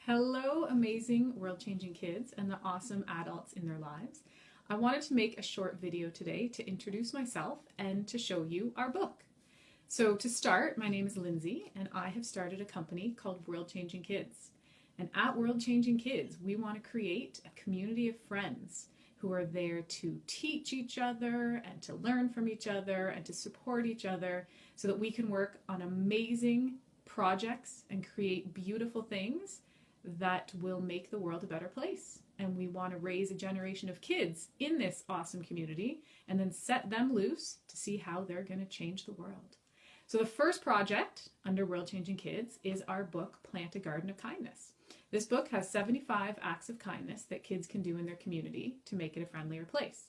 Hello, amazing world-changing kids and the awesome adults in their lives. I wanted to make a short video today to introduce myself and to show you our book. So to start, my name is Lindsay and I have started a company called World Changing Kids. And at World Changing Kids, we want to create a community of friends who are there to teach each other and to learn from each other and to support each other so that we can work on amazing projects and create beautiful things that will make the world a better place. And we want to raise a generation of kids in this awesome community and then set them loose to see how they're going to change the world. So the first project under World Changing Kids is our book, Plant a Garden of Kindness. This book has 75 acts of kindness that kids can do in their community to make it a friendlier place.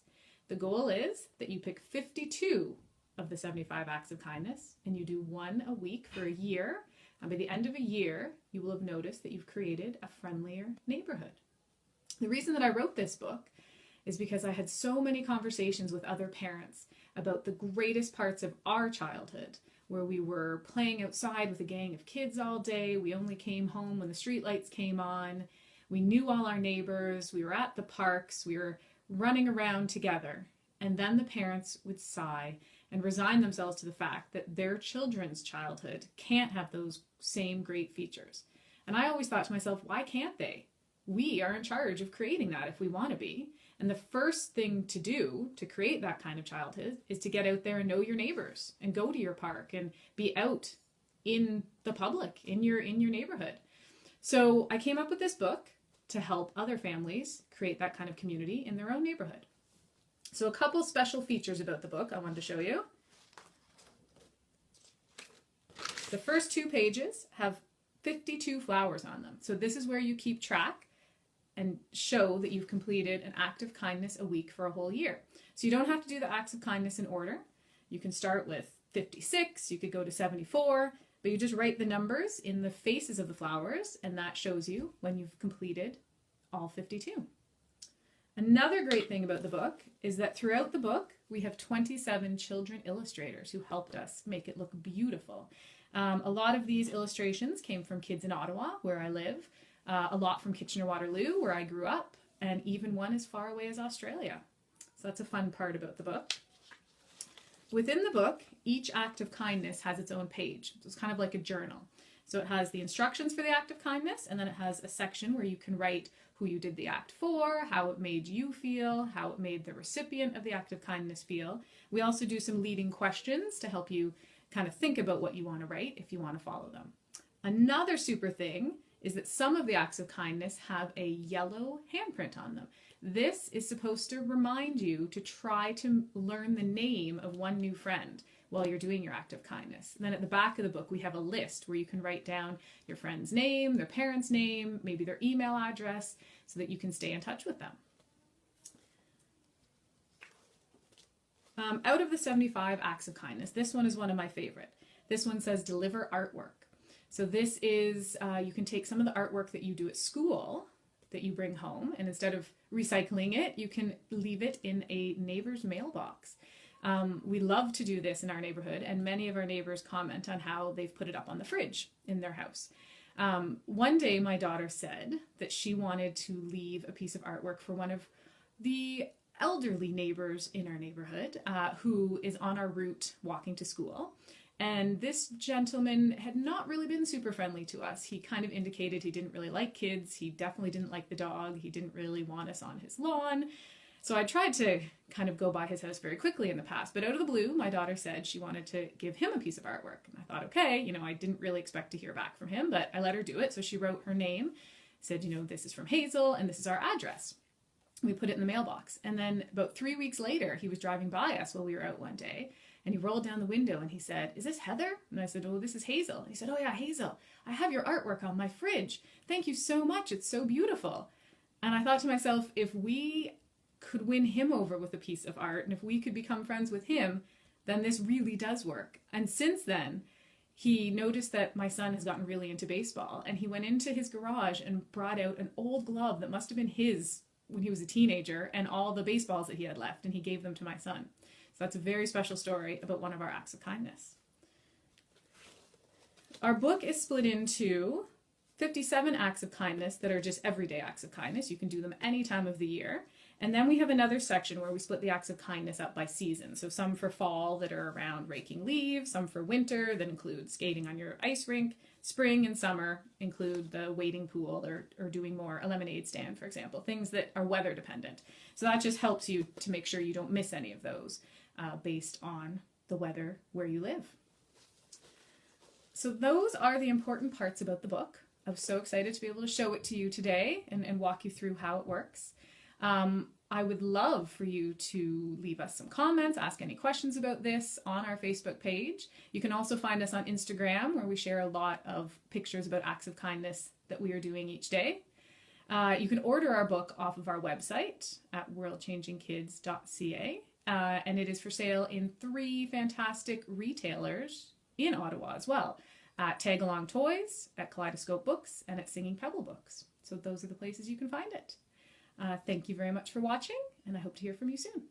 The goal is that you pick 52 of the 75 acts of kindness and you do one a week for a year. And by the end of a year, you will have noticed that you've created a friendlier neighborhood. The reason that I wrote this book is because I had so many conversations with other parents about the greatest parts of our childhood, where we were playing outside with a gang of kids all day. We only came home when the street lights came on. We knew all our neighbors. We were at the parks. We were running around together. And then the parents would sigh and resign themselves to the fact that their children's childhood can't have those same great features. And I always thought to myself, why can't they? We are in charge of creating that if we want to be. And the first thing to do to create that kind of childhood is to get out there and know your neighbors and go to your park and be out in the public, in your neighborhood. So I came up with this book to help other families create that kind of community in their own neighborhood. So a couple special features about the book I wanted to show you. The first 2 pages have 52 flowers on them. So this is where you keep track and show that you've completed an act of kindness a week for a whole year. So you don't have to do the acts of kindness in order. You can start with 56, you could go to 74, but you just write the numbers in the faces of the flowers and that shows you when you've completed all 52. Another great thing about the book is that throughout the book, we have 27 children illustrators who helped us make it look beautiful. A lot of these illustrations came from kids in Ottawa, where I live, a lot from Kitchener-Waterloo, where I grew up, and even one as far away as Australia. So that's a fun part about the book. Within the book, each act of kindness has its own page. So it's kind of like a journal. So it has the instructions for the act of kindness, and then it has a section where you can write who you did the act for, how it made you feel, how it made the recipient of the act of kindness feel. We also do some leading questions to help you kind of think about what you want to write if you want to follow them. Another super thing is that some of the acts of kindness have a yellow handprint on them. This is supposed to remind you to try to learn the name of one new friend while you're doing your act of kindness. And then at the back of the book, we have a list where you can write down your friend's name, their parents' name, maybe their email address, so that you can stay in touch with them. Out of the 75 acts of kindness, this one is one of my favorite. This one says deliver artwork. So this is, you can take some of the artwork that you do at school that you bring home, and instead of recycling it, you can leave it in a neighbor's mailbox. We love to do this in our neighborhood, and many of our neighbors comment on how they've put it up on the fridge in their house. One day my daughter said that she wanted to leave a piece of artwork for one of the elderly neighbors in our neighborhood who is on our route walking to school. And this gentleman had not really been super friendly to us. He kind of indicated he didn't really like kids. He definitely didn't like the dog. He didn't really want us on his lawn. So I tried to kind of go by his house very quickly in the past, but out of the blue, my daughter said she wanted to give him a piece of artwork. And I thought, okay, I didn't really expect to hear back from him, but I let her do it. So she wrote her name, said, this is from Hazel and this is our address. We put it in the mailbox. And then about 3 weeks later, he was driving by us while we were out one day, and he rolled down the window and he said, is this Heather? And I said, oh, this is Hazel. And he said, oh yeah, Hazel, I have your artwork on my fridge. Thank you so much. It's so beautiful. And I thought to myself, if we could win him over with a piece of art, and if we could become friends with him, then this really does work. And since then, he noticed that my son has gotten really into baseball, and he went into his garage and brought out an old glove that must have been his when he was a teenager, and all the baseballs that he had left, and he gave them to my son. So that's a very special story about one of our acts of kindness. Our book is split into 57 acts of kindness that are just everyday acts of kindness. You can do them any time of the year. And then we have another section where we split the acts of kindness up by season. So some for fall that are around raking leaves, some for winter that include skating on your ice rink, spring and summer include the wading pool or doing more a lemonade stand, for example, things that are weather dependent. So that just helps you to make sure you don't miss any of those based on the weather where you live. So those are the important parts about the book. I was so excited to be able to show it to you today and walk you through how it works. I would love for you to leave us some comments, ask any questions about this on our Facebook page. You can also find us on Instagram, where we share a lot of pictures about acts of kindness that we are doing each day. You can order our book off of our website at worldchangingkids.ca, and it is for sale in 3 fantastic retailers in Ottawa as well, at Tag Along Toys, at Kaleidoscope Books, and at Singing Pebble Books. So those are the places you can find it. Thank you very much for watching, and I hope to hear from you soon.